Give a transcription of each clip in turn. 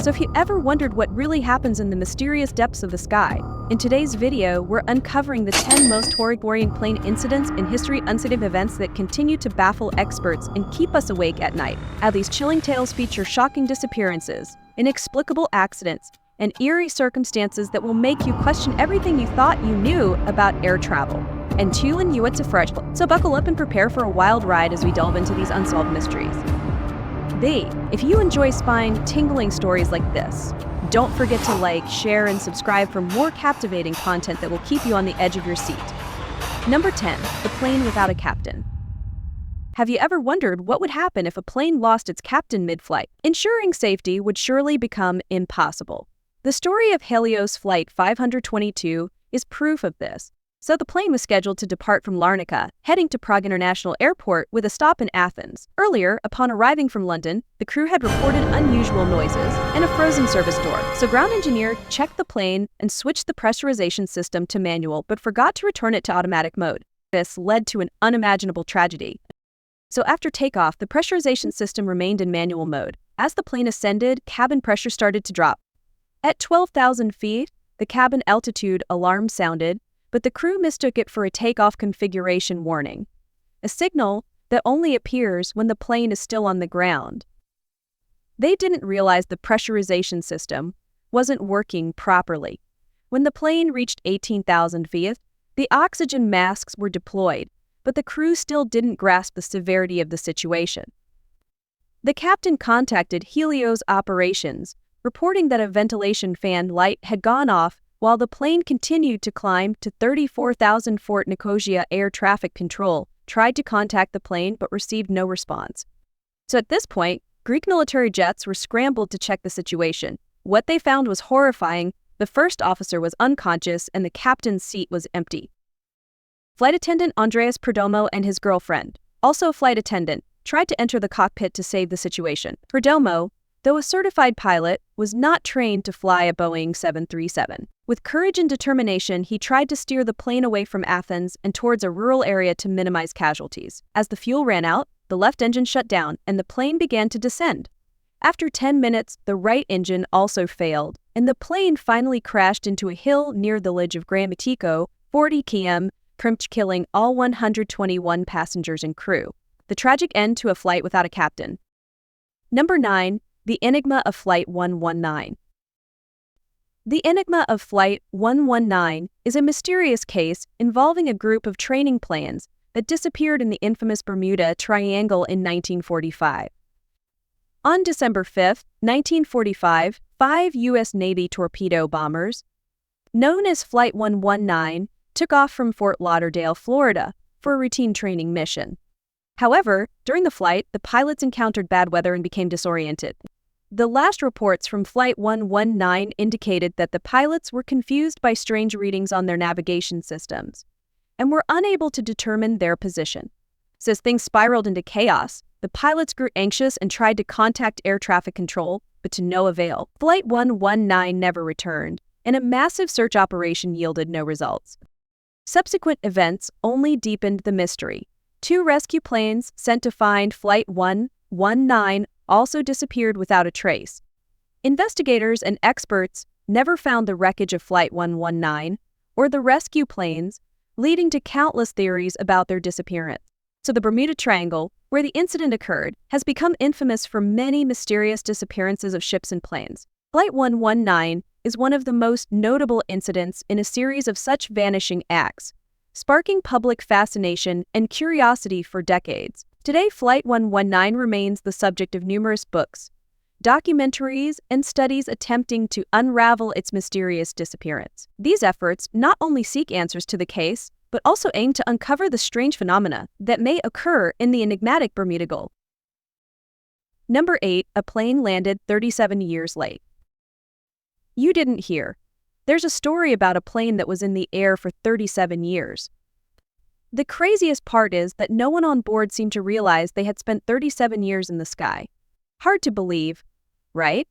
So if you ever wondered what really happens in the mysterious depths of the sky, in today's video, we're uncovering the 10 most horrifying plane incidents in history, unsolved events that continue to baffle experts and keep us awake at night. How these chilling tales feature shocking disappearances, inexplicable accidents, and eerie circumstances that will make you question everything you thought you knew about air travel. And tune you it's a fresh, so buckle up and prepare for a wild ride as we delve into these unsolved mysteries. If you enjoy spine-tingling stories like this, don't forget to like, share, and subscribe for more captivating content that will keep you on the edge of your seat. Number 10. The plane without a captain. Have you ever wondered what would happen if a plane lost its captain mid-flight? Ensuring safety would surely become impossible. The story of Helios Flight 522 is proof of this. So the plane was scheduled to depart from Larnaca, heading to Prague International Airport with a stop in Athens. Earlier, upon arriving from London, the crew had reported unusual noises and a frozen service door. So ground engineer checked the plane and switched the pressurization system to manual, but forgot to return it to automatic mode. This led to an unimaginable tragedy. So after takeoff, the pressurization system remained in manual mode. As the plane ascended, cabin pressure started to drop. At 12,000 feet, the cabin altitude alarm sounded, but the crew mistook it for a takeoff configuration warning, a signal that only appears when the plane is still on the ground. They didn't realize the pressurization system wasn't working properly. When the plane reached 18,000 feet, the oxygen masks were deployed, but the crew still didn't grasp the severity of the situation. The captain contacted Helios Operations, reporting that a ventilation fan light had gone off while the plane continued to climb to 34,000 Fort Nicosia Air Traffic Control, tried to contact the plane but received no response. So at this point, Greek military jets were scrambled to check the situation. What they found was horrifying. The first officer was unconscious and the captain's seat was empty. Flight attendant Andreas Perdomo and his girlfriend, also a flight attendant, tried to enter the cockpit to save the situation. Perdomo, though a certified pilot, was not trained to fly a Boeing 737. With courage and determination, he tried to steer the plane away from Athens and towards a rural area to minimize casualties. As the fuel ran out, the left engine shut down and the plane began to descend. After 10 minutes, the right engine also failed, and the plane finally crashed into a hill near the village of Gramatico, 40 km, killing all 121 passengers and crew. The tragic end to a flight without a captain. Number 9. The Enigma of Flight 119. The Enigma of Flight 119 is a mysterious case involving a group of training planes that disappeared in the infamous Bermuda Triangle in 1945. On December 5, 1945, 5 U.S. Navy torpedo bombers, known as Flight 119, took off from Fort Lauderdale, Florida, for a routine training mission. However, during the flight, the pilots encountered bad weather and became disoriented. The last reports from Flight 119 indicated that the pilots were confused by strange readings on their navigation systems and were unable to determine their position. So as things spiraled into chaos, the pilots grew anxious and tried to contact air traffic control, but to no avail. Flight 119 never returned, and a massive search operation yielded no results. Subsequent events only deepened the mystery. 2 rescue planes sent to find Flight 119 also disappeared without a trace. Investigators and experts never found the wreckage of Flight 119 or the rescue planes, leading to countless theories about their disappearance. So the Bermuda Triangle, where the incident occurred, has become infamous for many mysterious disappearances of ships and planes. Flight 119 is one of the most notable incidents in a series of such vanishing acts, sparking public fascination and curiosity for decades. Today, Flight 119 remains the subject of numerous books, documentaries, and studies attempting to unravel its mysterious disappearance. These efforts not only seek answers to the case, but also aim to uncover the strange phenomena that may occur in the enigmatic Bermuda Gulf. Number 8. A plane landed 37 years late. You didn't hear. There's a story about a plane that was in the air for 37 years. The craziest part is that no one on board seemed to realize they had spent 37 years in the sky. Hard to believe, right?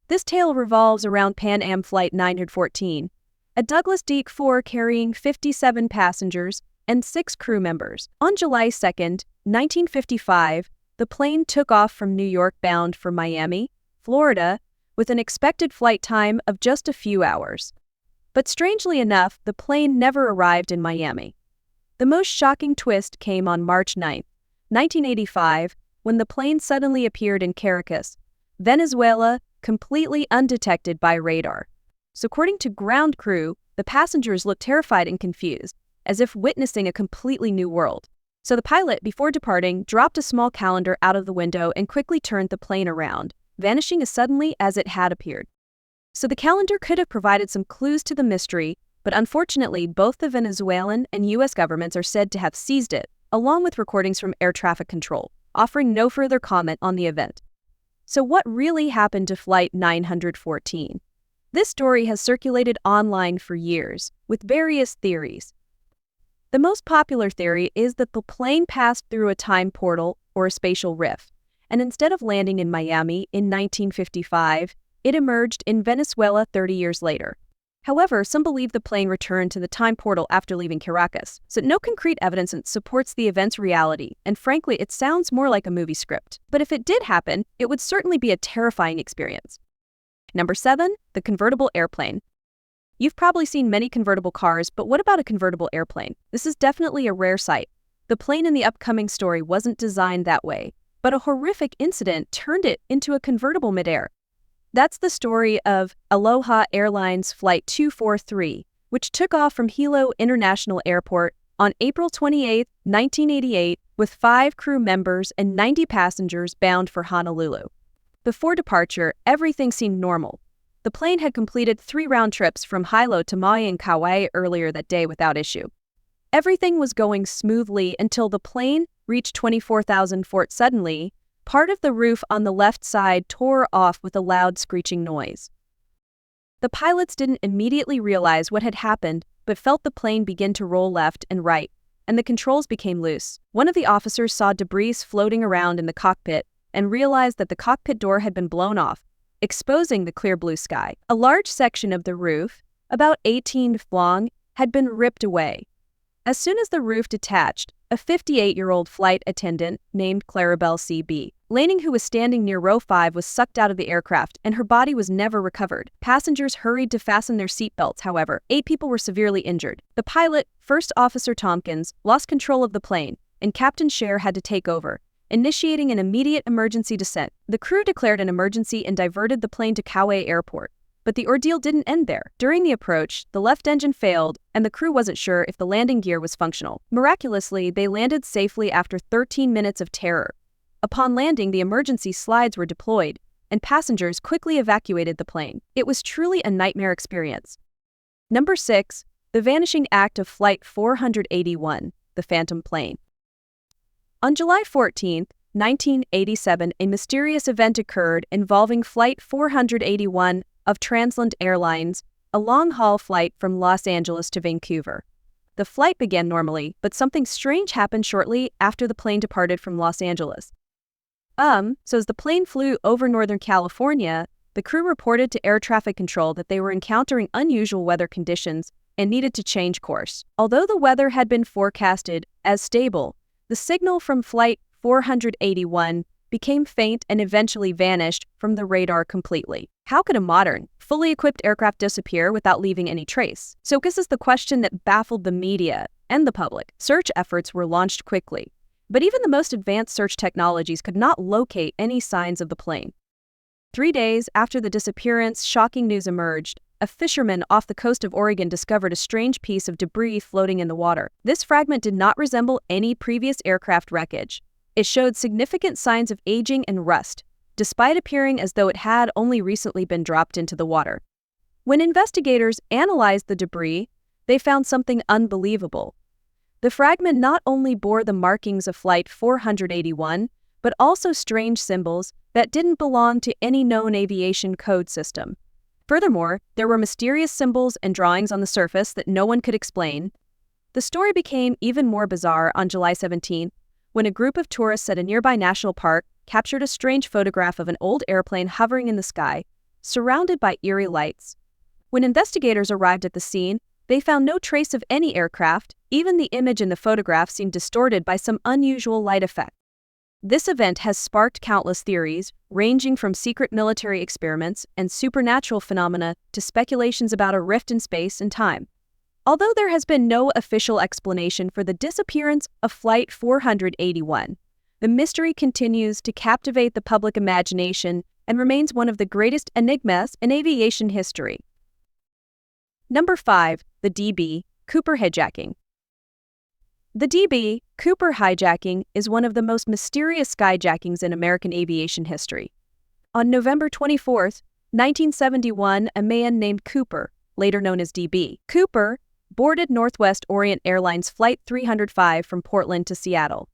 This tale revolves around Pan Am Flight 914, a Douglas DC-4 carrying 57 passengers and 6 crew members. On July 2, 1955, the plane took off from New York bound for Miami, Florida, with an expected flight time of just a few hours. But strangely enough, the plane never arrived in Miami. The most shocking twist came on March 9, 1985, when the plane suddenly appeared in Caracas, Venezuela, completely undetected by radar. So according to ground crew, the passengers looked terrified and confused, as if witnessing a completely new world. So the pilot, before departing, dropped a small calendar out of the window and quickly turned the plane around, vanishing as suddenly as it had appeared. So the calendar could have provided some clues to the mystery, but unfortunately both the Venezuelan and U.S. governments are said to have seized it, along with recordings from air traffic control, offering no further comment on the event. So what really happened to Flight 914? This story has circulated online for years, with various theories. The most popular theory is that the plane passed through a time portal or a spatial rift, and instead of landing in Miami in 1955, it emerged in Venezuela 30 years later. However, some believe the plane returned to the time portal after leaving Caracas, so no concrete evidence supports the event's reality, and frankly, it sounds more like a movie script. But if it did happen, it would certainly be a terrifying experience. Number 7, the convertible airplane. You've probably seen many convertible cars, but what about a convertible airplane? This is definitely a rare sight. The plane in the upcoming story wasn't designed that way, but a horrific incident turned it into a convertible midair. That's the story of Aloha Airlines Flight 243, which took off from Hilo International Airport on April 28, 1988, with 5 crew members and 90 passengers bound for Honolulu. Before departure, everything seemed normal. The plane had completed 3 round trips from Hilo to Maui and Kauai earlier that day without issue. Everything was going smoothly until the plane reached 24,000 feet suddenly. Part of the roof on the left side tore off with a loud screeching noise. The pilots didn't immediately realize what had happened, but felt the plane begin to roll left and right, and the controls became loose. One of the officers saw debris floating around in the cockpit and realized that the cockpit door had been blown off, exposing the clear blue sky. A large section of the roof, about 18 feet long, had been ripped away. As soon as the roof detached, a 58-year-old flight attendant named Clarabelle C.B. Lanning, who was standing near row 5, was sucked out of the aircraft, and her body was never recovered. Passengers hurried to fasten their seatbelts, however. 8 people were severely injured. The pilot, First Officer Tompkins, lost control of the plane, and Captain Scher had to take over, initiating an immediate emergency descent. The crew declared an emergency and diverted the plane to Kauai Airport. But the ordeal didn't end there. During the approach, the left engine failed, and the crew wasn't sure if the landing gear was functional. Miraculously, they landed safely after 13 minutes of terror. Upon landing, the emergency slides were deployed, and passengers quickly evacuated the plane. It was truly a nightmare experience. Number 6, the vanishing act of Flight 481, the Phantom Plane. On July 14, 1987, a mysterious event occurred involving Flight 481 of Transland Airlines, a long-haul flight from Los Angeles to Vancouver. The flight began normally, but something strange happened shortly after the plane departed from Los Angeles. So as the plane flew over Northern California, the crew reported to air traffic control that they were encountering unusual weather conditions and needed to change course. Although the weather had been forecasted as stable, the signal from Flight 481 became faint and eventually vanished from the radar completely. How could a modern, fully equipped aircraft disappear without leaving any trace? So this is the question that baffled the media and the public. Search efforts were launched quickly, but even the most advanced search technologies could not locate any signs of the plane. 3 days after the disappearance, shocking news emerged. A fisherman off the coast of Oregon discovered a strange piece of debris floating in the water. This fragment did not resemble any previous aircraft wreckage. It showed significant signs of aging and rust, despite appearing as though it had only recently been dropped into the water. When investigators analyzed the debris, they found something unbelievable. The fragment not only bore the markings of Flight 481, but also strange symbols that didn't belong to any known aviation code system. Furthermore, there were mysterious symbols and drawings on the surface that no one could explain. The story became even more bizarre on July 17, when a group of tourists at a nearby national park captured a strange photograph of an old airplane hovering in the sky, surrounded by eerie lights. When investigators arrived at the scene, they found no trace of any aircraft. Even the image in the photograph seemed distorted by some unusual light effect. This event has sparked countless theories, ranging from secret military experiments and supernatural phenomena to speculations about a rift in space and time. Although there has been no official explanation for the disappearance of Flight 481, the mystery continues to captivate the public imagination and remains one of the greatest enigmas in aviation history. Number 5. The DB Cooper hijacking. The DB Cooper hijacking is one of the most mysterious skyjackings in American aviation history. On November 24, 1971, a man named Cooper, later known as DB Cooper, boarded Northwest Orient Airlines Flight 305 from Portland to Seattle.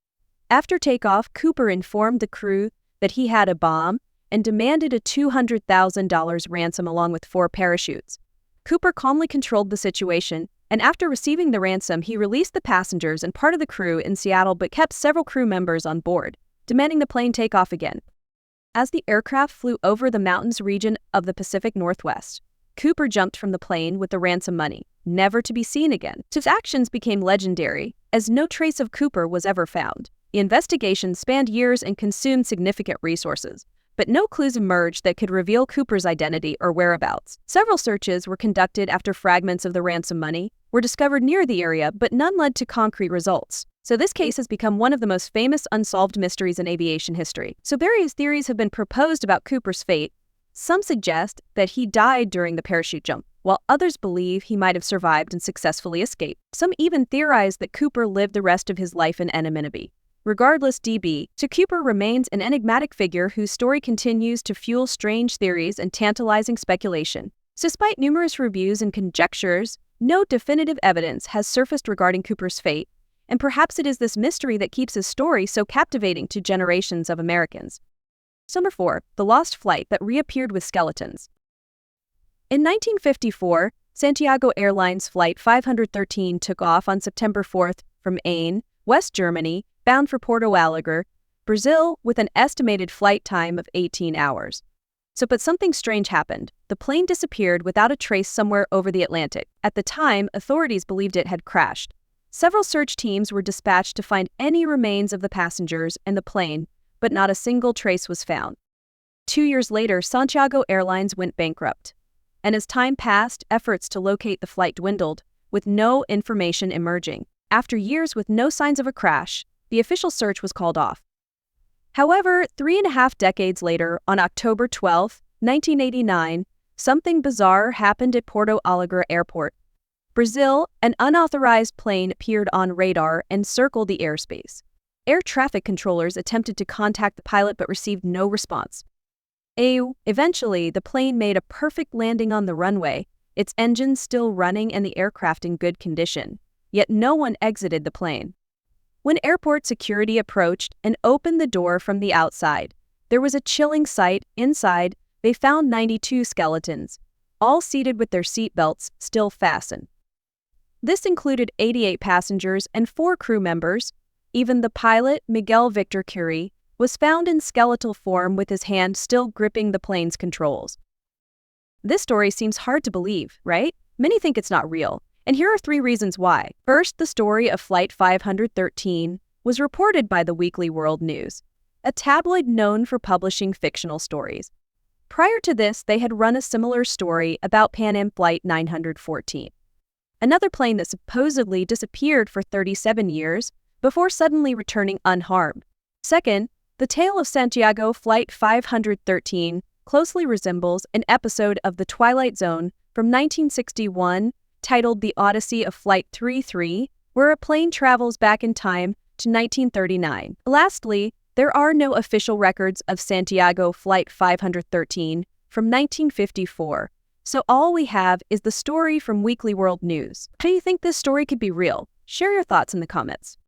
After takeoff, Cooper informed the crew that he had a bomb and demanded a $200,000 ransom along with 4 parachutes. Cooper calmly controlled the situation, and after receiving the ransom, he released the passengers and part of the crew in Seattle but kept several crew members on board, demanding the plane take off again. As the aircraft flew over the mountainous region of the Pacific Northwest, Cooper jumped from the plane with the ransom money, never to be seen again. His actions became legendary, as no trace of Cooper was ever found. The investigation spanned years and consumed significant resources, but no clues emerged that could reveal Cooper's identity or whereabouts. Several searches were conducted after fragments of the ransom money were discovered near the area, but none led to concrete results. So this case has become one of the most famous unsolved mysteries in aviation history. So various theories have been proposed about Cooper's fate. Some suggest that he died during the parachute jump, while others believe he might have survived and successfully escaped. Some even theorize that Cooper lived the rest of his life in anonymity. Regardless, DB Cooper remains an enigmatic figure whose story continues to fuel strange theories and tantalizing speculation. Despite numerous reviews and conjectures, no definitive evidence has surfaced regarding Cooper's fate, and perhaps it is this mystery that keeps his story so captivating to generations of Americans. Number 4. The lost flight that reappeared with skeletons. In 1954, Santiago Airlines Flight 513 took off on September 4th from Ain, West Germany, bound for Porto Alegre, Brazil, with an estimated flight time of 18 hours. But something strange happened. The plane disappeared without a trace somewhere over the Atlantic. At the time, authorities believed it had crashed. Several search teams were dispatched to find any remains of the passengers and the plane, but not a single trace was found. 2 years later, Santiago Airlines went bankrupt. And as time passed, efforts to locate the flight dwindled, with no information emerging. After years with no signs of a crash, the official search was called off. However, 3.5 decades later, on October 12, 1989, something bizarre happened at Porto Alegre Airport. Brazil, an unauthorized plane appeared on radar and circled the airspace. Air traffic controllers attempted to contact the pilot but received no response. Eventually, the plane made a perfect landing on the runway, its engines still running and the aircraft in good condition. Yet no one exited the plane. When airport security approached and opened the door from the outside, there was a chilling sight. Inside, they found 92 skeletons, all seated with their seatbelts still fastened. This included 88 passengers and 4 crew members. Even the pilot, Miguel Victor Curie, was found in skeletal form with his hand still gripping the plane's controls. This story seems hard to believe, right? Many think it's not real. And here are 3 reasons why. First, the story of Flight 513 was reported by the Weekly World News, a tabloid known for publishing fictional stories. Prior to this, they had run a similar story about Pan Am Flight 914, another plane that supposedly disappeared for 37 years before suddenly returning unharmed. Second, the tale of Santiago Flight 513 closely resembles an episode of The Twilight Zone from 1961 titled The Odyssey of Flight 33, where a plane travels back in time to 1939. Lastly, there are no official records of Santiago Flight 513 from 1954, so all we have is the story from Weekly World News. How do you think this story could be real? Share your thoughts in the comments.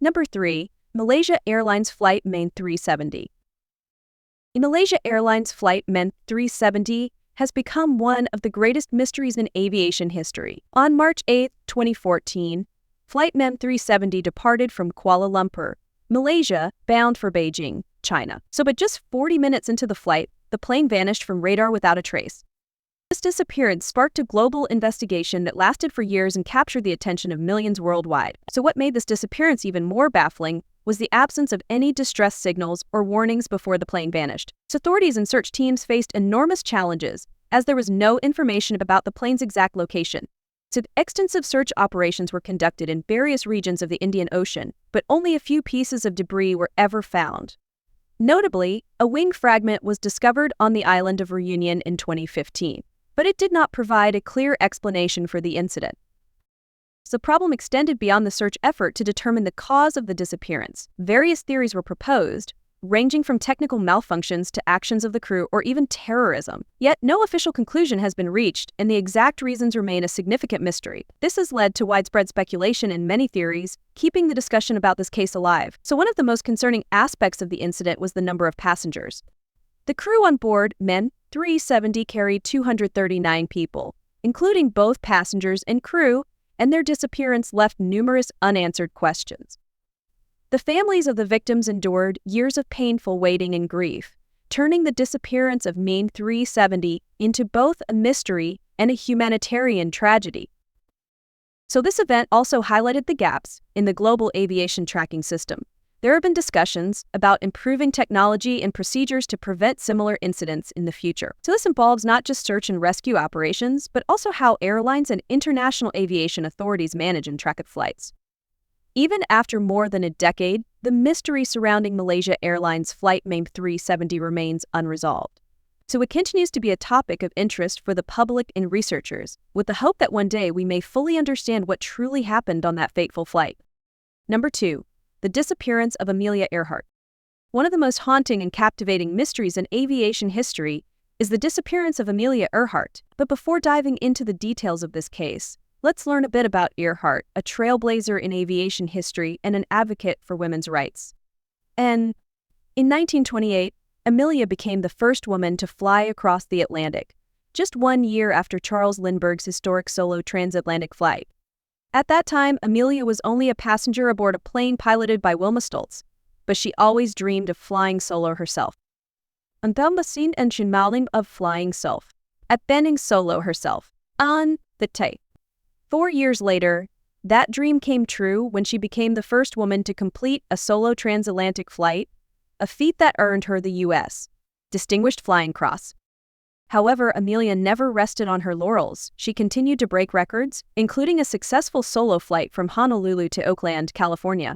Number 3. Malaysia Airlines Flight MAN 370. Malaysia Airlines Flight MAN 370 has become one of the greatest mysteries in aviation history. On March 8, 2014, Flight MAN 370 departed from Kuala Lumpur, Malaysia, bound for Beijing, China. But just 40 minutes into the flight, the plane vanished from radar without a trace. This disappearance sparked a global investigation that lasted for years and captured the attention of millions worldwide. So what made this disappearance even more baffling was the absence of any distress signals or warnings before the plane vanished. So authorities and search teams faced enormous challenges as there was no information about the plane's exact location. So extensive search operations were conducted in various regions of the Indian Ocean, but only a few pieces of debris were ever found. Notably, a wing fragment was discovered on the island of Reunion in 2015, but it did not provide a clear explanation for the incident. The problem extended beyond the search effort to determine the cause of the disappearance. Various theories were proposed, ranging from technical malfunctions to actions of the crew or even terrorism. Yet no official conclusion has been reached, and the exact reasons remain a significant mystery. This has led to widespread speculation and many theories, keeping the discussion about this case alive. So one of the most concerning aspects of the incident was the number of passengers. The crew on board, MEN 370, carried 239 people, including both passengers and crew, and their disappearance left numerous unanswered questions. The families of the victims endured years of painful waiting and grief, turning the disappearance of MEN 370 into both a mystery and a humanitarian tragedy. So this event also highlighted the gaps in the global aviation tracking system. There have been discussions about improving technology and procedures to prevent similar incidents in the future. So this involves not just search and rescue operations, but also how airlines and international aviation authorities manage and track flights. Even after more than a decade, the mystery surrounding Malaysia Airlines flight MEN 370 remains unresolved. So it continues to be a topic of interest for the public and researchers, with the hope that one day we may fully understand what truly happened on that fateful flight. Number 2. The disappearance of Amelia Earhart. One of the most haunting and captivating mysteries in aviation history is the disappearance of Amelia Earhart. But before diving into the details of this case, let's learn a bit about Earhart, a trailblazer in aviation history and an advocate for women's rights. And in 1928, Amelia became the first woman to fly across the Atlantic, just 1 year after Charles Lindbergh's historic solo transatlantic flight. At that time, Amelia was only a passenger aboard a plane piloted by Wilma Stoltz, but she always dreamed of flying solo herself. Until the scene of flying self, at bending solo herself, on the tape. 4 years later, that dream came true when she became the first woman to complete a solo transatlantic flight, a feat that earned her the U.S. Distinguished Flying Cross. However, Amelia never rested on her laurels. She continued to break records, including a successful solo flight from Honolulu to Oakland, California.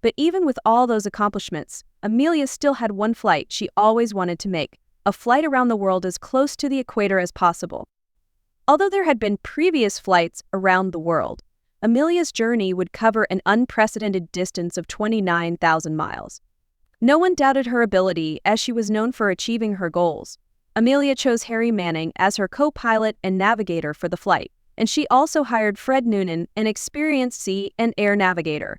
But even with all those accomplishments, Amelia still had one flight she always wanted to make, a flight around the world as close to the equator as possible. Although there had been previous flights around the world, Amelia's journey would cover an unprecedented distance of 29,000 miles. No one doubted her ability, as she was known for achieving her goals. Amelia chose Harry Manning as her co-pilot and navigator for the flight, and she also hired Fred Noonan, an experienced sea and air navigator.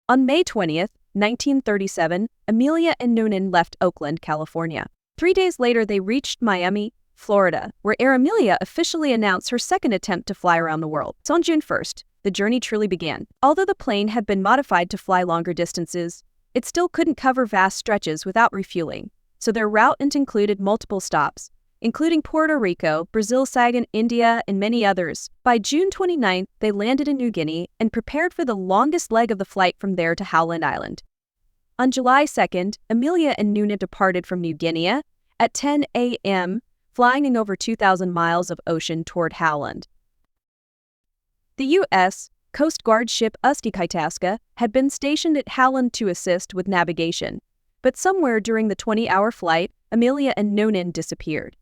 On May 20th, 1937, Amelia and Noonan left Oakland, California. 3 days later, they reached Miami, Florida, where Air Amelia officially announced her second attempt to fly around the world. So on June 1st, the journey truly began. Although the plane had been modified to fly longer distances, it still couldn't cover vast stretches without refueling. So their route included multiple stops, including Puerto Rico, Brazil, Sagan, India, and many others. By June 29th, they landed in New Guinea and prepared for the longest leg of the flight from there to Howland Island. On July 2nd, Amelia and Noonan departed from New Guinea at 10 a.m., flying in over 2,000 miles of ocean toward Howland. The U.S. Coast Guard ship Ustikitaska had been stationed at Howland to assist with navigation, but somewhere during the 20-hour flight, Amelia and Noonan disappeared.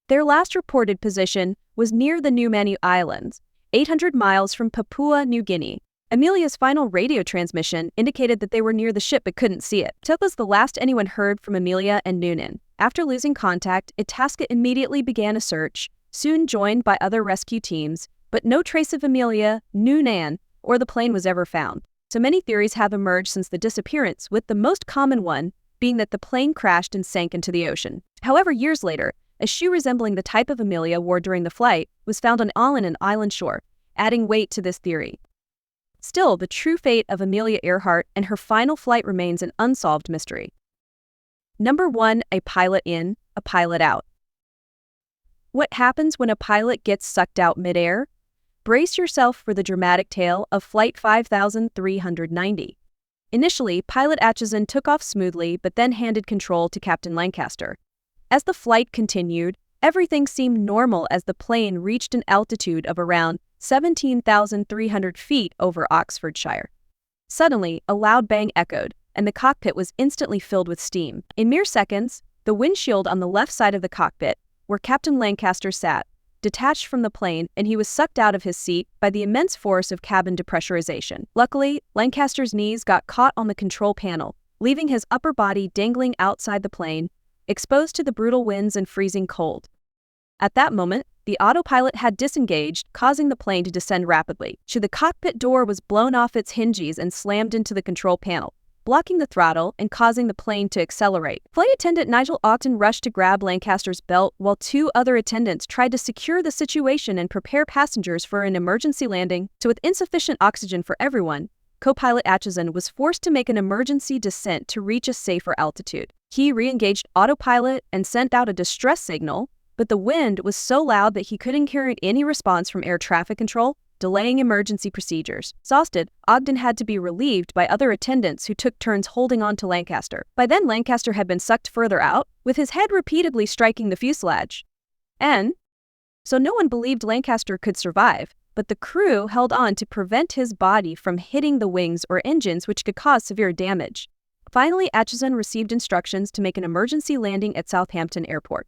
Their last reported position was near the Numanu Islands, 800 miles from Papua New Guinea. Amelia's final radio transmission indicated that they were near the ship but couldn't see it. That was the last anyone heard from Amelia and Noonan. After losing contact, Itasca immediately began a search, soon joined by other rescue teams, but no trace of Amelia, Noonan, or the plane was ever found. So many theories have emerged since the disappearance, with the most common one being that the plane crashed and sank into the ocean. However, years later, a shoe resembling the type of Amelia wore during the flight was found on an island shore, adding weight to this theory. Still, the true fate of Amelia Earhart and her final flight remains an unsolved mystery. Number 1, a pilot in, a pilot out. What happens when a pilot gets sucked out midair? Brace yourself for the dramatic tale of Flight 5390. Initially, pilot Atchison took off smoothly but then handed control to Captain Lancaster. As the flight continued, everything seemed normal as the plane reached an altitude of around 17,300 feet over Oxfordshire. Suddenly, a loud bang echoed, and the cockpit was instantly filled with steam. In mere seconds, the windshield on the left side of the cockpit, where Captain Lancaster sat, detached from the plane, and he was sucked out of his seat by the immense force of cabin depressurization. Luckily, Lancaster's knees got caught on the control panel, leaving his upper body dangling outside the plane, exposed to the brutal winds and freezing cold. At that moment, the autopilot had disengaged, causing the plane to descend rapidly. The cockpit door was blown off its hinges and slammed into the control panel, blocking the throttle and causing the plane to accelerate. Flight attendant Nigel Ogden rushed to grab Lancaster's belt while two other attendants tried to secure the situation and prepare passengers for an emergency landing. With insufficient oxygen for everyone, co-pilot Atchison was forced to make an emergency descent to reach a safer altitude. He re-engaged autopilot and sent out a distress signal, but the wind was so loud that he couldn't hear any response from air traffic control, delaying emergency procedures. Exhausted, Ogden had to be relieved by other attendants who took turns holding on to Lancaster. By then, Lancaster had been sucked further out, with his head repeatedly striking the fuselage. And so no one believed Lancaster could survive, but the crew held on to prevent his body from hitting the wings or engines, which could cause severe damage. Finally, Atchison received instructions to make an emergency landing at Southampton Airport.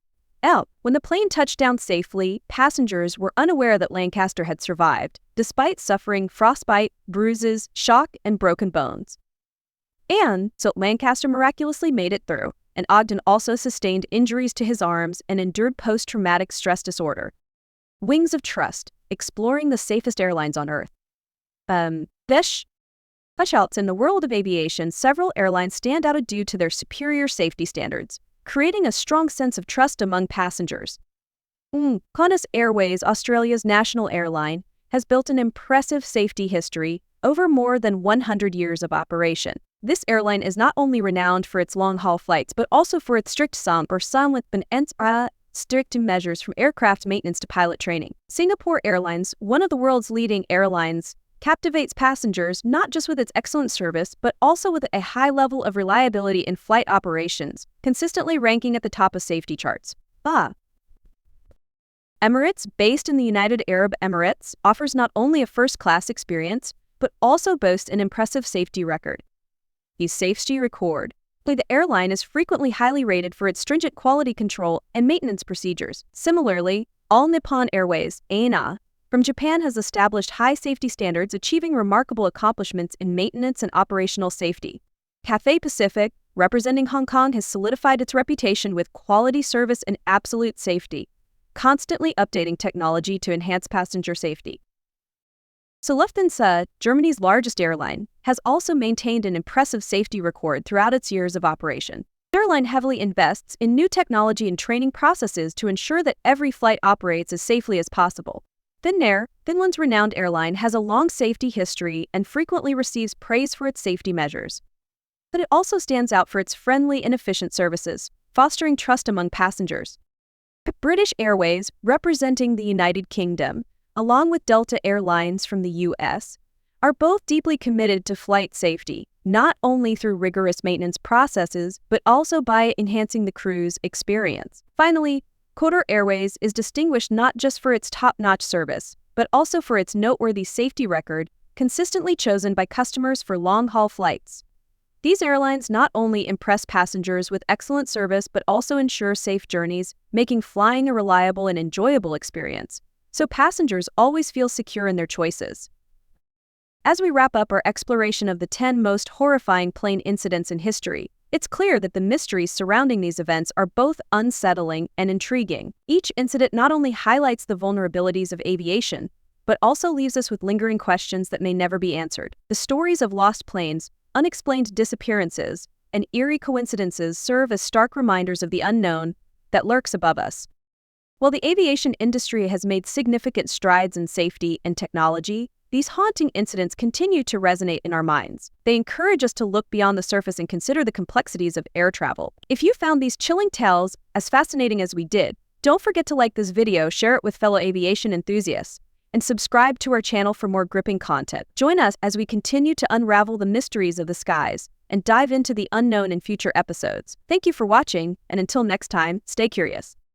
When the plane touched down safely, passengers were unaware that Lancaster had survived, despite suffering frostbite, bruises, shock, and broken bones. And so Lancaster miraculously made it through, and Ogden also sustained injuries to his arms and endured post-traumatic stress disorder. Wings of Trust, exploring the safest airlines on Earth. In the world of aviation, several airlines stand out due to their superior safety standards, creating a strong sense of trust among passengers. Qantas Airways, Australia's national airline, has built an impressive safety history over more than 100 years of operation. This airline is not only renowned for its long-haul flights, but also for its strict measures from aircraft maintenance to pilot training. Singapore Airlines, one of the world's leading airlines, captivates passengers not just with its excellent service, but also with a high level of reliability in flight operations, consistently ranking at the top of safety charts. Emirates, based in the United Arab Emirates, offers not only a first-class experience, but also boasts an impressive safety record. The safety record. The airline is frequently highly rated for its stringent quality control and maintenance procedures. Similarly, All Nippon Airways, ANA, from Japan has established high safety standards, achieving remarkable accomplishments in maintenance and operational safety. Cathay Pacific, representing Hong Kong, has solidified its reputation with quality service and absolute safety, constantly updating technology to enhance passenger safety. Lufthansa, Germany's largest airline, has also maintained an impressive safety record throughout its years of operation. The airline heavily invests in new technology and training processes to ensure that every flight operates as safely as possible. Finnair, Finland's renowned airline, has a long safety history and frequently receives praise for its safety measures. But it also stands out for its friendly and efficient services, fostering trust among passengers. British Airways, representing the United Kingdom, along with Delta Airlines from the US, are both deeply committed to flight safety, not only through rigorous maintenance processes, but also by enhancing the crew's experience. Finally, Qatar Airways is distinguished not just for its top-notch service, but also for its noteworthy safety record, consistently chosen by customers for long-haul flights. These airlines not only impress passengers with excellent service, but also ensure safe journeys, making flying a reliable and enjoyable experience, so passengers always feel secure in their choices. As we wrap up our exploration of the 10 most horrifying plane incidents in history, it's clear that the mysteries surrounding these events are both unsettling and intriguing. Each incident not only highlights the vulnerabilities of aviation, but also leaves us with lingering questions that may never be answered. The stories of lost planes, unexplained disappearances, and eerie coincidences serve as stark reminders of the unknown that lurks above us. While the aviation industry has made significant strides in safety and technology, these haunting incidents continue to resonate in our minds. They encourage us to look beyond the surface and consider the complexities of air travel. If you found these chilling tales as fascinating as we did, don't forget to like this video, share it with fellow aviation enthusiasts, and subscribe to our channel for more gripping content. Join us as we continue to unravel the mysteries of the skies and dive into the unknown in future episodes. Thank you for watching, and until next time, stay curious.